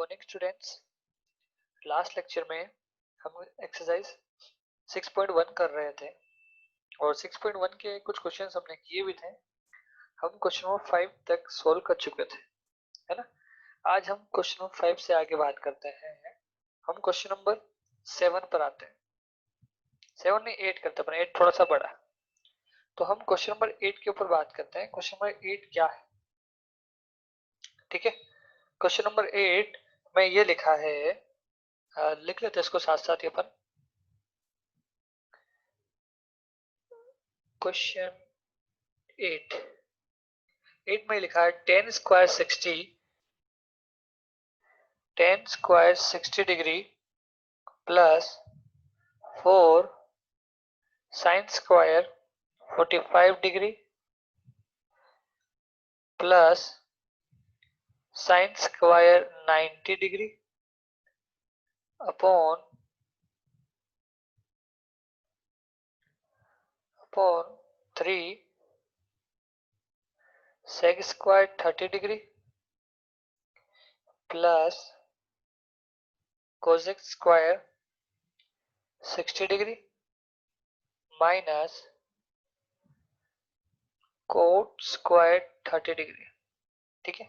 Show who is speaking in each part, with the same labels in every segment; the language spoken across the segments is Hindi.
Speaker 1: Morning students. लास्ट लेक्चर में हम एक्सरसाइज 6.1 कर रहे थे और 6.1 के कुछ क्वेश्चंस हमने किए भी थे। हम क्वेश्चन नंबर 5 तक सोल्व कर चुके थे, है ना। आज हम क्वेश्चन नंबर 5 से आगे बात करते हैं। हम क्वेश्चन नंबर 7 पर आते हैं। 7 नहीं 8 करते हैं, 8 थोड़ा सा बड़ा। तो हम क्वेश्चन नंबर 8 के ऊपर बात करते हैं। क्वेश्चन नंबर 8 क्या है, ठीक है। क्वेश्चन नंबर 8 में ये लिखा है, लिख लेते हैं इसको साथ साथ ही अपन। क्वेश्चन 8 में लिखा है 10 square 60 degree plus 4 sine square 45 degree plus sine square 90 degree upon 3 sec square 30 degree plus cosec square 60 degree minus cot square 30 degree. ठीक है,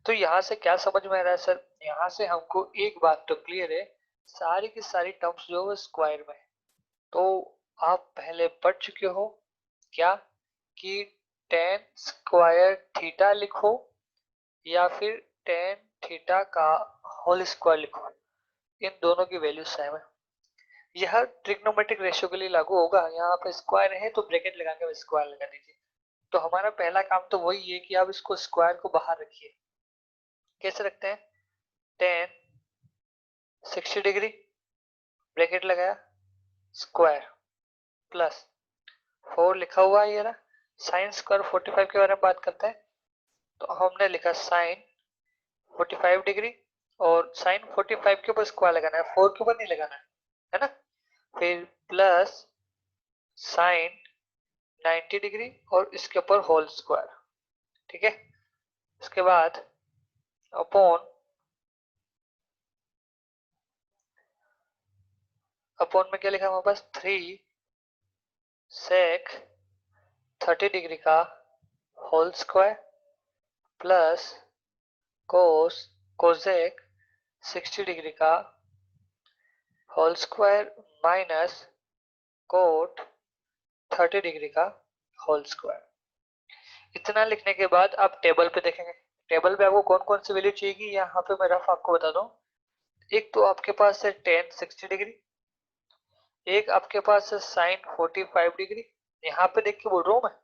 Speaker 1: तो यहां से क्या समझ में आ रहा है सर? यहां से हमको एक बात तो क्लियर है, सारी की सारी टर्म्स जो है स्क्वायर में है। तो आप पहले पढ़ चुके हो क्या कि tan स्क्वायर थीटा लिखो या फिर tan थीटा का होल स्क्वायर लिखो, इन दोनों की वैल्यू सेम है। यह ट्रिग्नोमेट्रिक रेशियो के लिए लागू होगा। यहाँ पे स्क्वायर है तो ब्रैकेट लगा के स्क्वायर लगा दीजिए। तो हमारा पहला काम तो वही है कि आप इसको स्क्वायर को बाहर रखिए। कैसे रखते हैं? tan 60 डिग्री ब्रैकेट लगाया स्क्वायर प्लस 4 लिखा हुआ है ये रहा। साइन स्क्वायर 45 के बारे में बात करते हैं, तो हमने लिखा साइन 45 डिग्री और साइन 45 के ऊपर स्क्वायर लगाना है, 4 के ऊपर नहीं लगाना है ना। फिर प्लस साइन 90 डिग्री और इसके ऊपर होल स्क्वायर। ठीक है, इसके बाद अपॉन में क्या लिखा हमारे पास? 3 सेक 30 डिग्री का whole square plus cosec 60 degree का whole square minus cot 30 degree का होल स्क्वायर। इतना लिखने के बाद आप टेबल पे देखेंगे। टेबल पे आपको कौन कौन सी वैल्यू चाहिए यहाँ पे मैं रफ आपको बता दूं। एक तो आपके पास है tan 60 डिग्री, एक आपके पास है साइन 45 डिग्री, यहाँ पे देख के बोल रहा हूं मैं।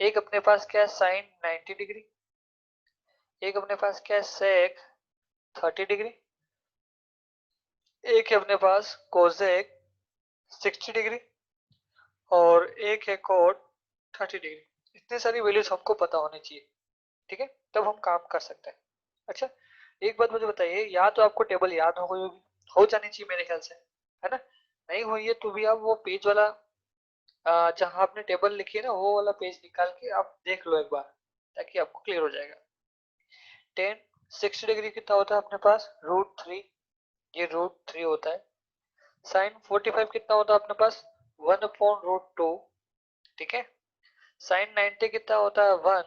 Speaker 1: एक अपने पास क्या है? Sine 90 degree. एक अपने पास क्या है? Sec 30 degree. एक है अपने पास कोसेक 60 डिग्री और एक है कोट 30 डिग्री। इतनी सारी वैल्यूज हमको पता होनी चाहिए, ठीक है, तब हम काम कर सकते हैं। अच्छा, एक बात मुझे बताइए, या तो आपको टेबल याद हो गई होगी, हो जानी चाहिए मेरे ख्याल से, है ना। नहीं हुई है तो भी आप वो पेज वाला जहां आपने टेबल लिखी है ना, वो वाला पेज निकाल के आप देख लो एक बार, ताकि आपको क्लियर हो जाएगा। tan 60 डिग्री कितना होता है अपने पास? √3, ये √3 होता है। साइन 45 कितना होता है अपने पास? 1/√2, ठीक है। साइन 90 कितना होता है? 1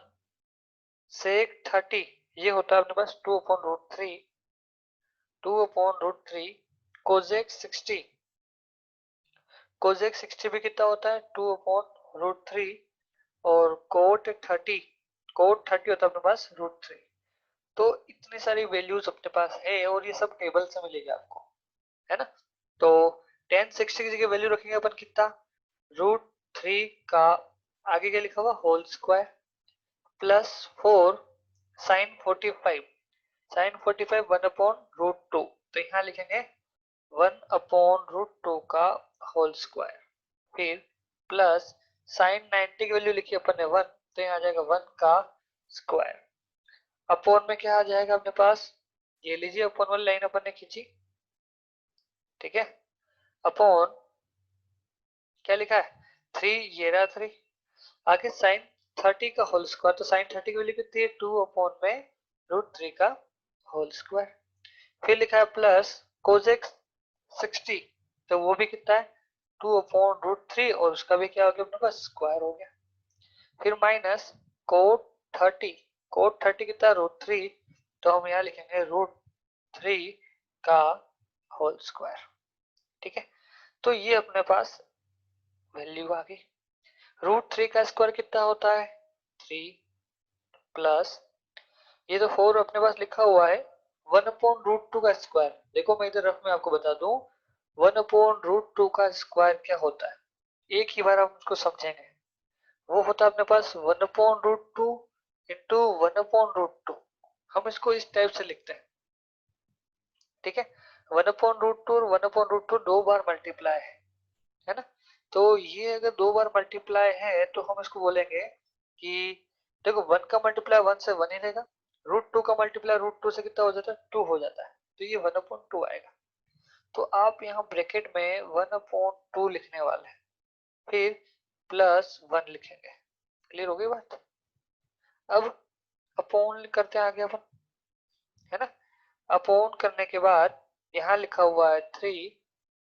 Speaker 1: सेक 30, ये होता है अपने पास 2/√3। 2/√3 कोसेक 60, कोसेक 60 भी कितना होता है? 2/√3 और कोट 30 होता है अपने पास √3। तो इतनी सारी वैल्यूज अपने पास है और ये सब टेबल से मिलेगी आपको, है ना। तो tan 60 की वैल्यू रखेंगे अपन कितना? √3 का आगे क्या लिखा हुआ? Whole square plus 4 sine 45, sine 45 1/√2, तो यहाँ लिखेंगे 1/√2 का होल स्क्वायर। फिर प्लस साइन 90 की वैल्यू लिखी अपन ने 1, तो यहाँ आ जाएगा 1 का स्क्वायर। अपॉन में क्या आ जाएगा अपने पास? ये लीजिए अपॉन वाली लाइन अपन ने खींची, ठीक है। अपॉन क्या लिखा है? 3, ये रहा 3। आगे साइन 30 का होल स्क्वायर, तो साइन 30 की वैल्यू कितनी है? 2 अपॉन में √3 का होल स्क्वायर। फिर लिखा है प्लस कोजेक 60, तो वो भी कितना है 2/√3 और उसका भी क्या हो गया अपने पास स्क्वायर हो गया। फिर माइनस कोट 30, कोट 30 कितना √3, तो हम यहाँ लिखेंगे √3 का होल स्क्वायर। ठीक है, तो ये अपने पास वैल्यू आ गई। √3 का स्क्वायर कितना होता है 3 प्लस ये तो 4 अपने पास लिखा हुआ है 1/√2 का स्क्वायर। देखो मैं इधर रफ में आपको बता दूं 1/√2 का स्क्वायर क्या होता है, एक ही बार हम उसको समझेंगे। वो होता है अपने पास 1/√2 इंटू 1/√2। हम इसको इस टाइप से लिखते हैं, ठीक है। 1/√2 और 1/√2 दो बार मल्टीप्लाई है ना। तो ये अगर दो बार मल्टीप्लाई है तो हम इसको बोलेंगे कि देखो 1 का मल्टीप्लाई 1 से 1 ही रहेगा, √2 का मल्टीप्लाई √2 से कितना हो जाता है 2 हो जाता है, तो ये 1/2 आएगा। तो आप यहाँ ब्रैकेट में 1/2 लिखने वाले हैं, फिर प्लस 1 लिखेंगे। क्लियर हो गई बात। अब अपॉन करते हैं आगे अपन, है ना। अपॉन करने के बाद यहाँ लिखा हुआ है 3,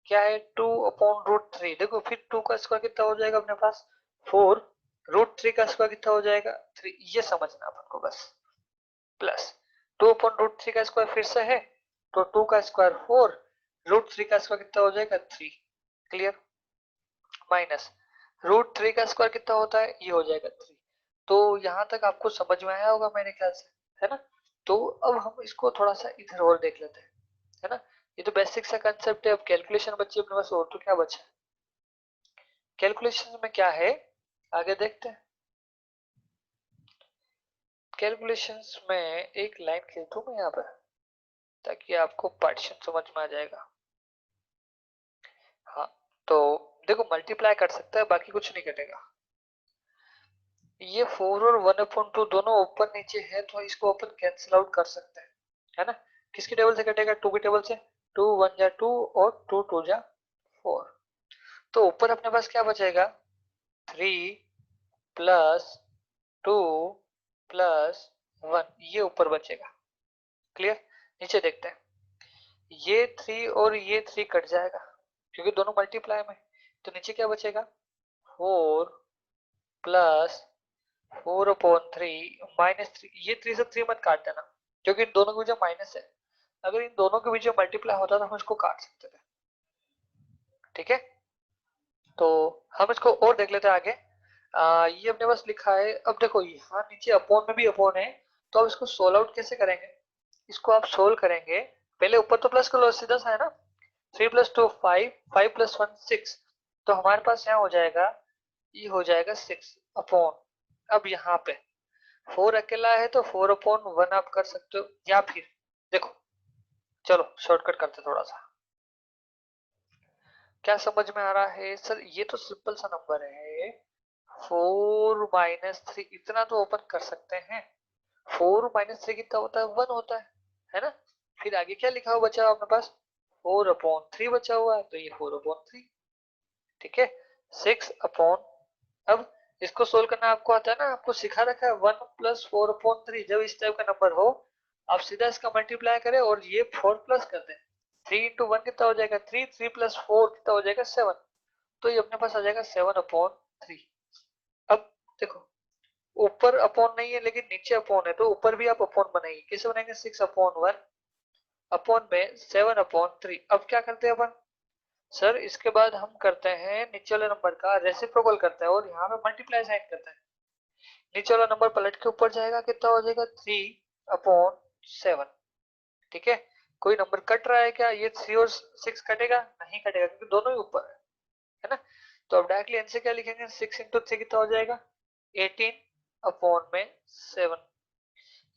Speaker 1: क्या है 2/√3। देखो फिर 2 का स्क्वायर कितना हो जाएगा अपने पास 4, √3 का स्क्वायर कितना हो जाएगा 3, ये समझना अपन को बस। प्लस 2/√3 का स्क्वायर फिर से है तो 2 का स्क्वायर 4, √3 का स्क्वायर कितना हो जाएगा 3। क्लियर। माइनस √3 का स्क्वायर कितना होता है ये हो जाएगा 3। तो यहां तक आपको समझ में आया होगा मेरे ख्याल से, है ना। तो अब हम इसको थोड़ा सा इधर और देख लेते हैं, है ना। ये तो बेसिक सा कंसेप्ट है। अब कैलकुलेशन बच्चे अपने पास और तो क्या बचा, कैलकुलेशन में क्या है आगे देखते हैं। कैलकुलेशंस में एक लाइन खींचूं मैं यहाँ पर ताकि आपको पार्टीशन समझ में आ जाएगा। हाँ, तो देखो मल्टीप्लाई कर सकता है बाकी कुछ नहीं कटेगा। ये 4 और 1/2 दोनों ऊपर नीचे है तो इसको अपन कैंसिल आउट कर सकते हैं, है ना। किसकी टेबल से कटेगा 2 की टेबल से, 2 1 जा 2 और 2 2 जा 4। तो ऊपर अपने पास क्या बचेगा 3 प्लस 2 प्लस 1, ये ऊपर बचेगा। क्लियर। नीचे देखते हैं, ये 3 और ये 3 कट जाएगा क्योंकि दोनों मल्टीप्लाई में, तो नीचे क्या बचेगा 4 प्लस 4/3 -3। ये 3 से 3 मत काट देना क्योंकि इन दोनों के बीच में माइनस है, अगर इन दोनों के बीच में मल्टीप्लाई होता तो हम इसको काट सकते थे। ठीक है, तो हम इसको और देख लेते हैं आगे। ये अपने पास लिखा है, अब देखो यहाँ नीचे अपोन में भी अपोन है, तो अब इसको सोल्व आउट कैसे करेंगे। इसको आप सोल्व करेंगे, पहले ऊपर तो प्लस कर लो, सीधा सा है ना। 3 + 2 5, 5 + 1 6, तो हमारे पास यहाँ हो जाएगा, ये हो जाएगा 6 अपॉन। अब यहाँ पे 4 अकेला है तो 4/1 आप कर सकते हो, या फिर देखो चलो शॉर्टकट करते थोड़ा सा। क्या समझ में आ रहा है सर, ये तो सिंपल सा नंबर है 4 - 3, इतना तो ओपन कर सकते हैं। 4 - 3 कितना होता है 1 होता है ना। फिर आगे क्या लिखा हुआ बचा अपने पास 4/3 बचा हुआ है, तो ये 4/3। ठीक है, 6/, अब इसको सोल्व करना आपको आता है ना, आपको सिखा रखा है 1 + 4/3। जब इस टाइप का नंबर हो आप सीधा इसका मल्टीप्लाई करें और ये 4 प्लस कर दें। 3 × 1 कितना हो जाएगा 3, 3 + 4 कितना हो जाएगा 7, तो ये अपने पास आ जाएगा 7/3। अब देखो ऊपर अपॉन नहीं है लेकिन नीचे अपॉन है, तो ऊपर भी आप अपॉन बनाइए। कैसे बनाएंगे 6/1 अपॉन में 7/3। अब क्या करते हैं अपन सर, इसके बाद हम करते हैं नीचे वाले नंबर का रेसिप्रोकल करते हैं और यहाँ पे मल्टीप्लाई साइन करते हैं। नीचे वाला नंबर पलट के ऊपर जाएगा, कितना हो जाएगा 3/7। ठीक है, कोई नंबर कट रहा है क्या, ये 3 और 6 कटेगा नहीं कटेगा क्योंकि दोनों ही ऊपर है ना। तो अब डायरेक्टली आंसर क्या लिखेंगे 6 × 3 कितना हो जाएगा 18/7।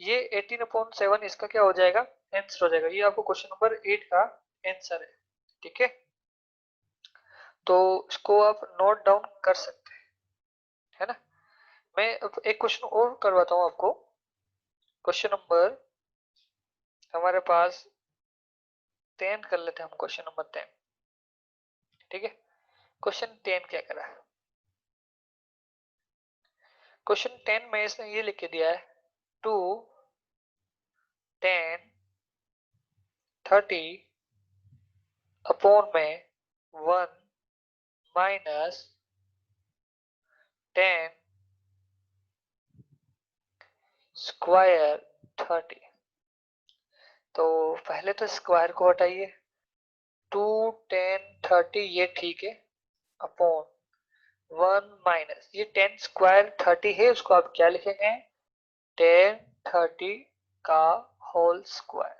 Speaker 1: ये 18/7 इसका क्या हो जाएगा आंसर हो जाएगा। ये आपको क्वेश्चन नंबर 8 का आंसर है। ठीक है, तो इसको आप नोट डाउन कर सकते हैं, है ना। मैं अब एक क्वेश्चन और करवाता हूँ आपको। क्वेश्चन नंबर हमारे पास 10 कर लेते हैं हम, क्वेश्चन नंबर 10। ठीक है, क्वेश्चन 10 क्या करा है, क्वेश्चन 10 में इसने ये लिख के दिया है 2 10 30 अपॉन में 1 माइनस 10 स्क्वायर 30। तो पहले तो स्क्वायर को हटाइए, 2 10 30 ये ठीक है, अपॉन 1 माइनस ये 10 स्क्वायर 30 है, उसको आप क्या लिखेंगे, 10 30 का होल स्क्वायर।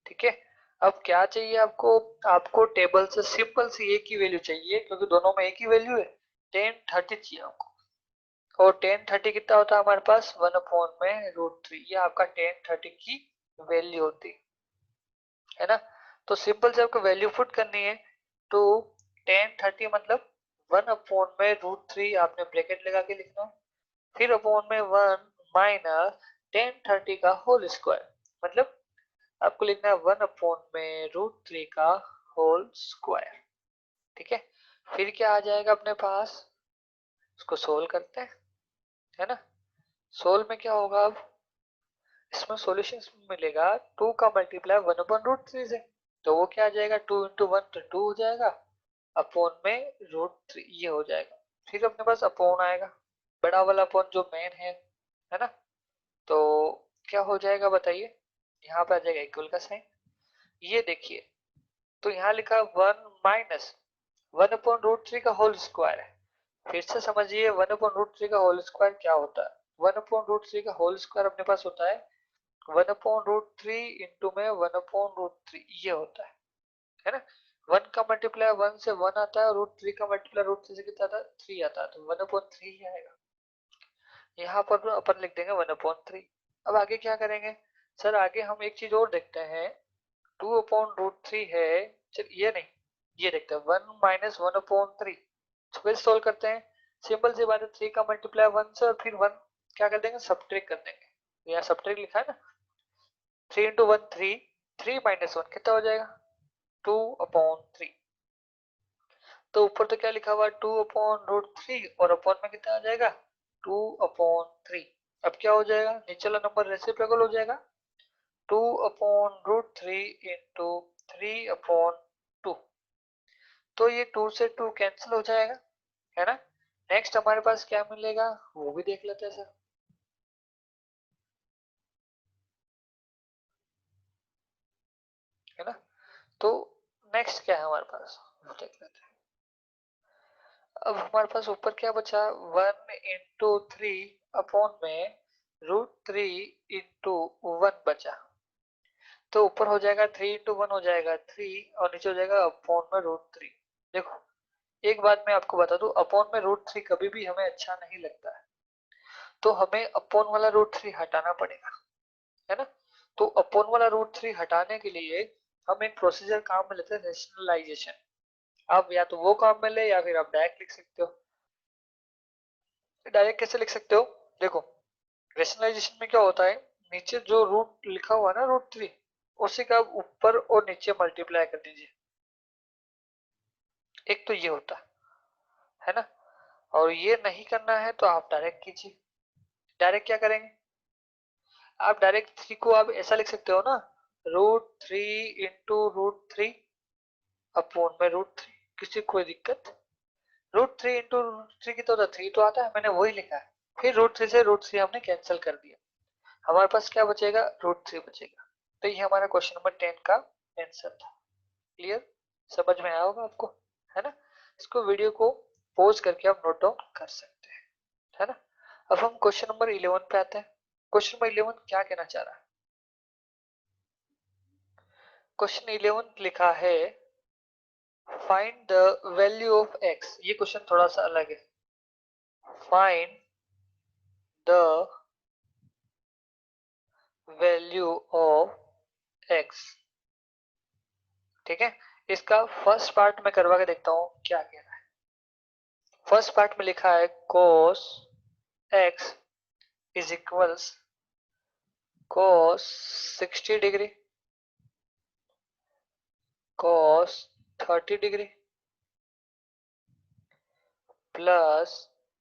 Speaker 1: ठीक है, अब क्या चाहिए आपको, आपको टेबल से सिंपल सी एक ही वैल्यू चाहिए, क्योंकि दोनों में एक ही वैल्यू है, 10 30 चाहिए आपको। और 10 30 कितना होता है हमारे पास, 1 अपॉन में √3, ये आपका 10 30 की वैल्यू होती है ना। तो सिंपल से आपको वैल्यू पुट करनी है, तो 10 30 मतलब 1 अपॉन में √3 आपने ब्रैकेट लगा के लिखना है, फिर अपॉन में 1 माइनस 10 30 का होल स्क्वायर, मतलब आपको लिखना है 1 अपॉन में √3 का होल स्क्वायर। ठीक है, फिर क्या आ जाएगा अपने पास, इसको सोल्व करते हैं, है ना। सोल्व में क्या होगा, अब इसमें सॉल्यूशन मिलेगा 2 का मल्टीप्लाई 1 अपॉन √3 से, तो वो क्या आ जाएगा, 2 इंटू 1 तो 2 हो जाएगा, अपॉन में √3 ये हो जाएगा। फिर अपने पास अपॉन आएगा, बड़ा वाला अपॉन जो मेन है ना। तो क्या हो जाएगा बताइए, यहाँ पे आ जाएगा इक्वल का साइन, ये देखिए, तो यहाँ लिखा 1 माइनस 1 अपॉन √3 का होल स्क्वायर है। फिर से समझिए 1 अपॉन √3 का होल स्क्वायर क्या होता है, 1 अपॉन √3 का होल स्क्वायर अपने पास होता है 1 अपॉन √3 इंटू में 1 अपॉन √3, ये होता है ना। 1 का मल्टीप्लाई 1 से 1 आता है, √3 का मल्टीप्लाई √3 से कितना आता है, 3 आता है, तो 1 अपॉन 3 ही आएगा। यहाँ पर अपन लिख देंगे 1 अपॉन 3। अब आगे क्या करेंगे सर, आगे हम एक चीज और देखते हैं, 2 अपॉन √3 है, चल ये नहीं, ये देखते हैं 1 माइनस 1 अपॉन 3, फिर सोल्व करते हैं। सिंपल सी बात है, 3 का मल्टीप्लाई 1 से और फिर 1 क्या कर देंगे, सब्ट्रैक्ट कर देंगे, यहाँ सब्ट्रैक्ट लिखा है ना, 3 इंटू 1 3, 3 माइनस 1 कितना हो जाएगा, 2 अपॉन 3। तो ऊपर तो क्या लिखा हुआ है, 2 अपॉन √3 और अपॉन में कितना आ जाएगा, 2 अपॉन 3। अब क्या हो जाएगा, नीचे वाला नंबर रेसिप्रोकल हो जाएगा, 2 अपॉन √3 इंटू 3 अपॉन 2, तो ये 2 से 2 कैंसिल हो जाएगा, है ना। नेक्स्ट हमारे पास क्या मिलेगा वो भी देख लेते हैं सर, है ना। तो नेक्स्ट क्या है हमारे पास वो देख लेते हैं। अब हमारे पास ऊपर क्या बचा, 1 इंटू 3 अपॉन में √3 इंटू 1 बचा, तो ऊपर हो जाएगा 3 इंटू 1 हो जाएगा 3 और नीचे हो जाएगा अपॉन में √3। देखो एक बात मैं आपको बता दूं, अपॉन में √3 कभी भी हमें अच्छा नहीं लगता है, तो हमें अपॉन वाला √3 हटाना पड़ेगा, है ना। तो अपॉन वाला √3 हटाने के लिए हम एक प्रोसीजर काम में लेते हैं, रेशनलाइजेशन। आप या तो वो काम में ले या फिर आप डायरेक्ट लिख सकते हो। डायरेक्ट कैसे लिख सकते हो, देखो रेशनलाइजेशन में क्या होता है, नीचे जो रूट लिखा हुआ है ना √3, उसी का आप ऊपर और नीचे मल्टीप्लाई कर दीजिए, एक तो ये होता है ना। और ये नहीं करना है तो आप डायरेक्ट कीजिए। डायरेक्ट क्या करेंगे, आप डायरेक्ट 3 को आप ऐसा लिख सकते हो ना, √3 इंटू √3 अपॉन में √3, किसी कोई दिक्कत, √3 इंटू √3 कितना होता है, 3 तो आता है, मैंने वही लिखा है, फिर √3 से √3 हमने कैंसिल कर दिया, हमारे पास क्या बचेगा, √3 बचेगा। तो ये हमारा क्वेश्चन नंबर 10 का आंसर था। क्लियर, समझ में आया होगा आपको, है ना। इसको वीडियो को पॉज करके आप नोट डाउन कर सकते हैं, है ना। अब हम क्वेश्चन नंबर 11 पे आते हैं। क्वेश्चन नंबर 11 क्या कहना चाह रहा है, क्वेश्चन 11 लिखा है find the value of x, ये क्वेश्चन थोड़ा सा अलग है, find the value of x। ठीक है, इसका फर्स्ट पार्ट में करवा के देखता हूं क्या कह रहा है। फर्स्ट पार्ट में लिखा है cos x is equals cos 60 degree, cos 30 degree plus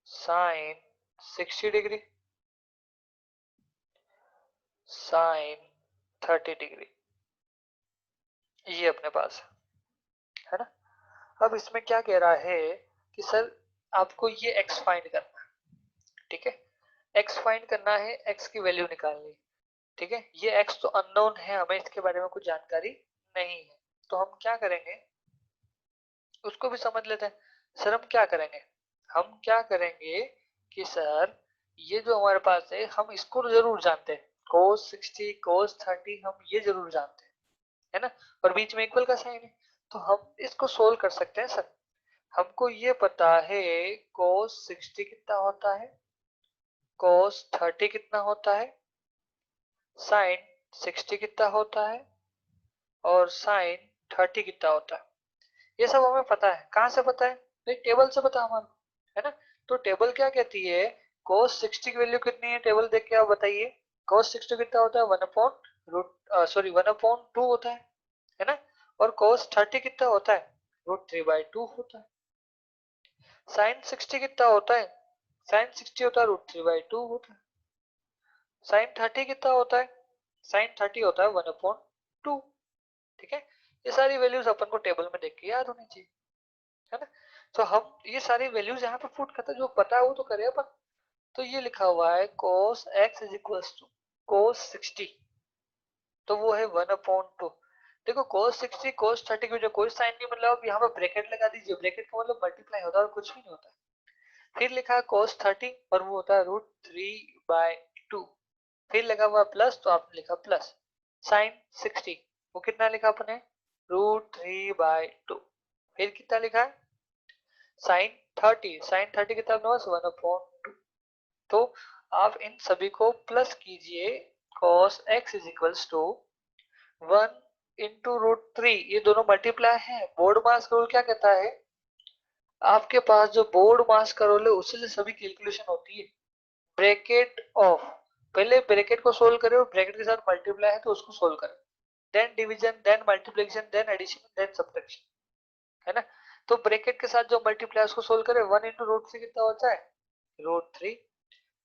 Speaker 1: sin 60 degree sin 30 degree. ये अपने पास है ना। अब इसमें क्या कह रहा है कि सर आपको ये x फाइंड करना है, ठीक है। x फाइंड करना है, x की वैल्यू निकालनी, ठीक है। ये x तो अननोन है, हमें इसके बारे में कुछ जानकारी नहीं है, तो हम क्या करेंगे उसको भी समझ लेते हैं। सर हम क्या करेंगे, हम क्या करेंगे कि सर ये जो हमारे पास है हम इसको तो जरूर जानते हैं, cos 60 cos 30 हम ये जरूर जानते हैं, है ना। और बीच में इक्वल का साइन है, तो हम इसको सोल्व कर सकते हैं सर। हमको ये पता है cos 60 कितना होता है, cos 30 कितना होता है, sin 60 कितना होता है और sin 30 कितना होता है। ये सब हमें पता है। कहाँ से पता है भाई, टेबल से पता हमारा, है ना। तो टेबल क्या कहती है, cos 60 की वैल्यू कितनी है, टेबल देख के आप बताइए। cos 60 कितना होता है, 1/2 होता है ना। और cos 30 कितना होता है, √3/2 होता है। sin 60 कितना होता है, sin 60 होता है √3/2 होता है। sin 30 कितना होता है, sin 30 होता है 1/2, ठीक है। ये सारी वैल्यूज अपन को टेबल में देख के याद होनी चाहिए, है ना। तो हम ये सारी वैल्यूज यहाँ पे पुट करते हैं, जो पता है वो तो करें अपन। तो ये लिखा हुआ है cos x is equal to cos 60, तो वो है 1/2। देखो cos 60 cos 30 की वजह कोई साइन नहीं, मतलब यहाँ पे ब्रैकेट लगा दीजिए, ब्रैकेट का मतलब मल्टीप्लाई होता है और कुछ भी नहीं होता। फिर लिखा है cos 30 और वो होता है √3/2, फिर लगा हुआ प्लस तो आपने लिखा प्लस। sin 60 वो कितना लिखा आपने, √3/2, फिर कितना लिखा है sin 30 कितना अपने पास 1/2। तो आप इन सभी को प्लस कीजिए, cos x is equals to 1 × √3, ये दोनों मल्टीप्लाई है। बोर्ड मास रूल क्या कहता है, आपके पास जो बोर्ड मास का रूल है उससे से सभी कैलकुलेशन होती है। ब्रैकेट ऑफ, पहले ब्रैकेट को सोल्व करें और ब्रैकेट के साथ मल्टीप्लाई है तो उसको सोल्व करें, then division, then multiplication, then addition, then subtraction, है ना। तो ब्रैकेट के साथ जो मल्टीप्लाई उसको सोल्व करें, 1 × √3 कितना होता है √3,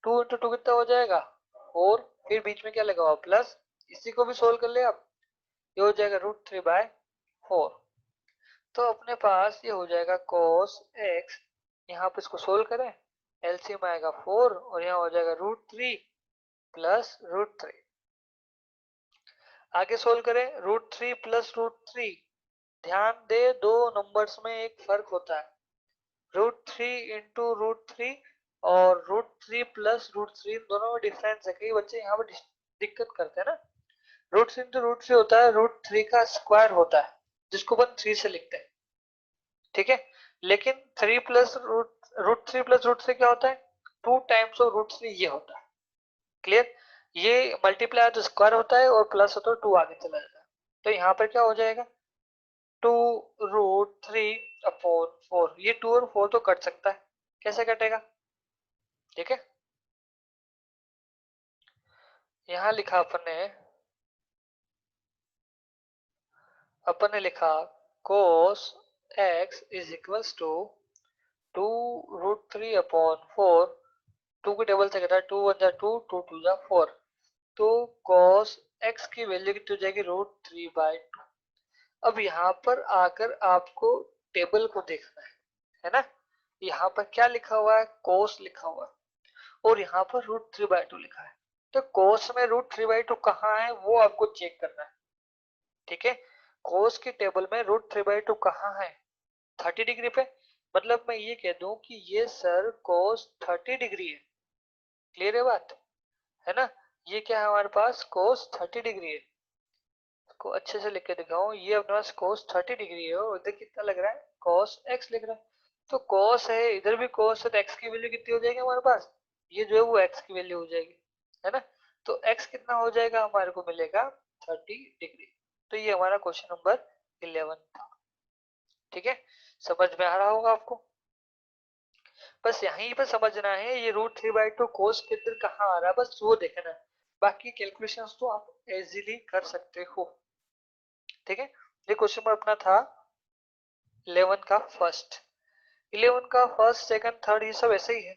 Speaker 1: 2 × 2 कितना हो जाएगा 4, फिर बीच में क्या लगा हुआ प्लस, इसी को भी सोल्व कर ले आप, ये हो जाएगा √3/4। तो अपने पास ये हो जाएगा cos x, यहाँ पे इसको सोल्व करें, एलसीएम आएगा 4 और यहाँ हो जाएगा √3 प्लस √3। आगे सोल्व करें, √3 प्लस √3, ध्यान दे दो नंबर्स में एक फर्क होता है, √3 × √3 और √3 प्लस √3 दोनों में डिफरेंस है। कई बच्चे यहाँ पे दिक्कत करते हैं ना। √3 × √3 होता है √3 का स्क्वायर होता है, जिसको अपन 3 से लिखते हैं, ठीक है। लेकिन 3 प्लस √3 प्लस √3 क्या होता है, 2 टाइम्स ऑफ √3 ये होता है। क्लियर, ये मल्टीप्लाई तो स्क्वायर होता है और प्लस होता है 2 आगे चला जाता है। तो यहाँ पर क्या हो जाएगा 2√3/4, ये 2 और 4 तो कट सकता है, कैसे कटेगा, ठीक है। यहाँ लिखा अपन ने लिखा cos x is equals to 2√3/4, 2 की टेबल से कहता है 2 1 जा 2, 2 2 जा 4, तो cos x की वैल्यू कितनी हो जाएगी √3/2। अब यहाँ पर आकर आपको टेबल को देखना है ना। यहाँ पर क्या लिखा हुआ है, cos लिखा हुआ है और यहाँ पर √3/2 लिखा है। तो cos में √3/2 कहाँ है वो आपको चेक करना है, ठीक है। cos की टेबल में √3/2 कहाँ है, 30 डिग्री पे। मतलब मैं ये कह दूं कि ये सर cos 30 डिग्री है, क्लियर है बात, है ना। ये क्या है हमारे पास cos 30 डिग्री है, को अच्छे से लिख के दिखाऊं, ये अपने पास cos 30 डिग्री है और इधर कितना लग रहा है cos x लिख रहा है। तो cos है, इधर भी cos है, तो x की वैल्यू कितनी हो जाएगी हमारे पास, ये जो है वो x की वैल्यू हो जाएगी, है ना। तो x कितना हो जाएगा, हमारे को मिलेगा 30 डिग्री। तो ये हमारा क्वेश्चन नंबर 11 था, ठीक है। समझ में आ रहा होगा आपको, बस यहीं पर समझना है ये √3/2 cos के अंदर कहाँ आ रहा है, बस वो देखना है। बाकी कैलकुलेशंस तो आप इजीली कर सकते हो, ठीक है। ये क्वेश्चन अपना था 11 का फर्स्ट, 11 का फर्स्ट सेकंड थर्ड ये सब ऐसे ही है।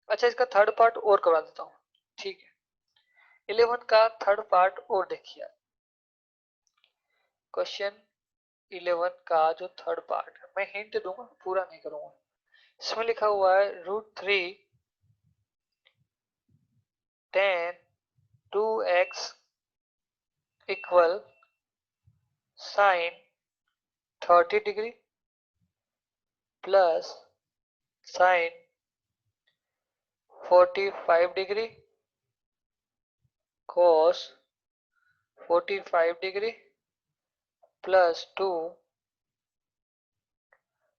Speaker 1: अच्छा इसका थर्ड पार्ट और करवा देता हूँ, ठीक है। 11 का थर्ड पार्ट और देखिए, क्वेश्चन 11 का जो थर्ड पार्ट है, मैं हिंट दूंगा, पूरा नहीं करूंगा। इसमें लिखा हुआ है √3 tan 2x equal sine 30 degree plus sine 45 degree cos 45 degree plus 2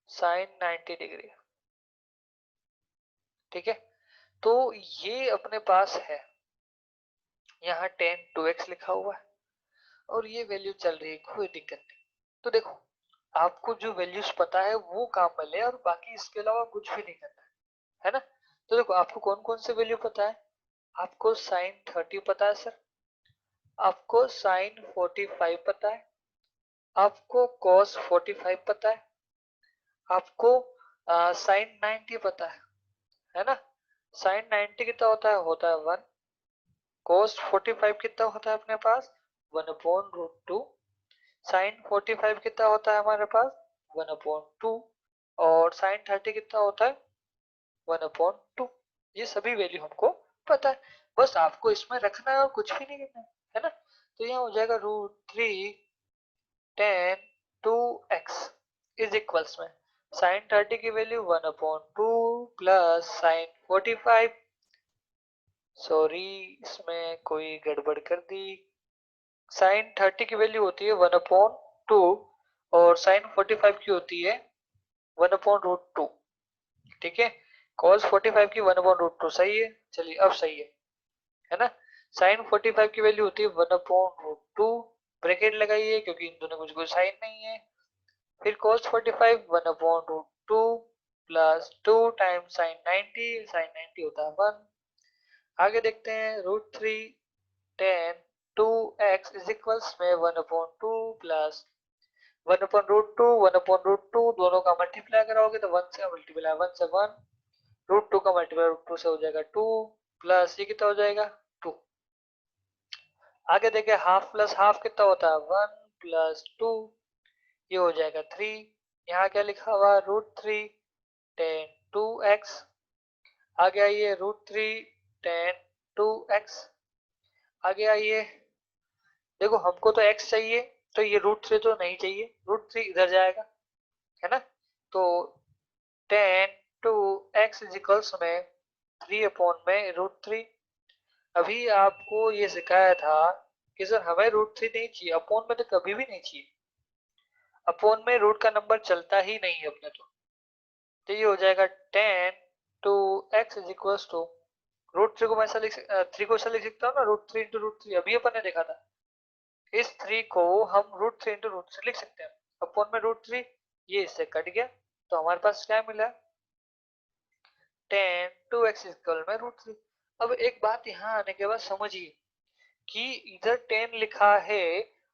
Speaker 1: sine 90 degree. ठीक है, तो ये अपने पास है, यहाँ tan 2x लिखा हुआ है और ये वैल्यू चल रही है, कोई दिक्कत नहीं। तो देखो, आपको जो वैल्यूज पता है वो काम में ले और बाकी इसके अलावा कुछ भी नहीं करना है ना। तो देखो, आपको कौन कौन से वैल्यू पता है? आपको साइन 30 पता है सर, आपको साइन 45 पता है, आपको cos 45 पता है, आपको साइन 90 पता है ना। साइन 90 कितना होता है 1। cos 45 कितना होता है अपने पास 1/√2। साइन 45 कितना होता है हमारे पास 1/2। और साइन 30 कितना होता है 1/2। ये सभी वैल्यू हमको पता है, बस आपको इसमें रखना है और कुछ भी नहीं करना है ना। तो यहाँ हो जाएगा √3 tan 2x इज इक्वल्स में साइन 30 की वैल्यू 1/2 प्लस साइन 45, सॉरी इसमें कोई गड़बड़ कर दी। साइन 30 की वैल्यू होती है 1/2 और साइन 45 की होती है 1/√2। ठीक है, cos 45 की 1/√2 सही है, चलिए अब सही है ना। साइन 45 की वैल्यू होती है 1/√2, ब्रैकेट लगाइए क्योंकि इन दोनों कुछ कोई साइन नहीं है। फिर cos 45 1/√2 plus 2 times sine 90, sine 90 होता है 1। आगे देखते हैं √3 tan 2x इज इक्वल्स में 1/2 प्लस 1/√2 1/√2 दोनों का मल्टीप्लाई कराओगे तो 1 से मल्टीप्लाई 1 से 1, √2 का मल्टीप्लाई √2 से हो जाएगा 2 प्लस ये कितना हो जाएगा 2। आगे देखें हाफ प्लस हाफ कितना होता है 1 प्लस 2, ये हो जाएगा 3। यहाँ क्या लिखा हुआ √3 tan 2x। आगे आइए √3 tan 2x। आगे आइए, देखो हमको तो x चाहिए तो ये √3 तो नहीं चाहिए, √3 इधर जाएगा है ना। तो tan 2x इज इक्वल्स में 3 अपॉन में √3। अभी आपको ये सिखाया था कि सर हमें √3 नहीं चाहिए, अपॉन में तो कभी भी नहीं चाहिए, अपॉन में रूट का नंबर चलता ही नहीं है अपने तो ये हो जाएगा tan 2x is equals to √3 को मैं ऐसा लिख 3 को ऐसा लिख सकता हूँ ना, √3 इंटू √3 अभी अपन ने देखा था। इस 3 को हम √3 इंटू √3 लिख सकते हैं, अपॉन में √3, ये इससे कट गया तो हमारे पास क्या मिला tan 2x इक्वल में √3। अब एक बात यहाँ आने के बाद समझिए कि इधर 10 लिखा है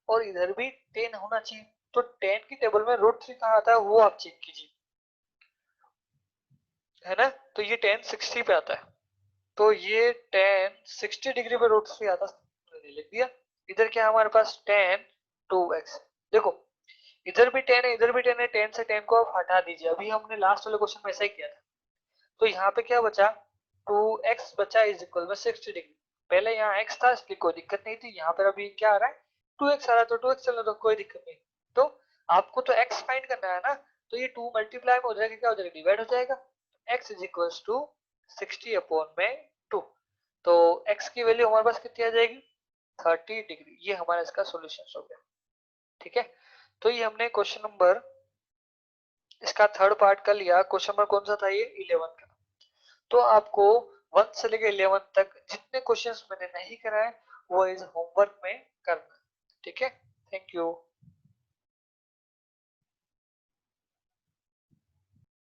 Speaker 1: और इधर भी 10 होना चाहिए, तो 10 की टेबल में √3 कहाँ आता है वो आप चेक कीजिए, है ना। तो ये 10 60 पे आता है, तो ये 10 60 डिग्री पे √3 आता है, लिख दिया। इधर क्या है हमारे पास tan 2x, देखो इधर भी 10 है इधर भी 10 है, 10 से 10 को आप हटा दीजिए, अभी हमने लास्ट वाले क्वेश्चन में ऐसा ही किया था। तो यहाँ पे क्या बचा 2x बचा इज इक्वल में 60 डिग्री। पहले यहाँ x था इसलिए कोई दिक्कत नहीं थी, यहाँ पर अभी क्या आ रहा है 2x आ रहा है तो 2x चलने दो, कोई दिक्कत नहीं। तो आपको तो x फाइंड करना है ना, तो ये 2 मल्टीप्लाई में हो जाएगा, क्या हो जाएगा डिवाइड हो जाएगा, x is equal to 60 upon में 2। तो x की वैल्यू हमारे पास कितनी आ जाएगी 30 डिग्री। ये हमारा इसका सॉल्यूशन हो गया। ठीक है, तो ये हमने क्वेश्चन नंबर इसका थर्ड पार्ट कर लिया। क्वेश्चन नंबर कौन सा था ये 11 का। तो आपको 1 से लेकर 11 तक जितने क्वेश्चंस मैंने नहीं कराए वो इस होमवर्क में करना। ठीक है, थैंक यू।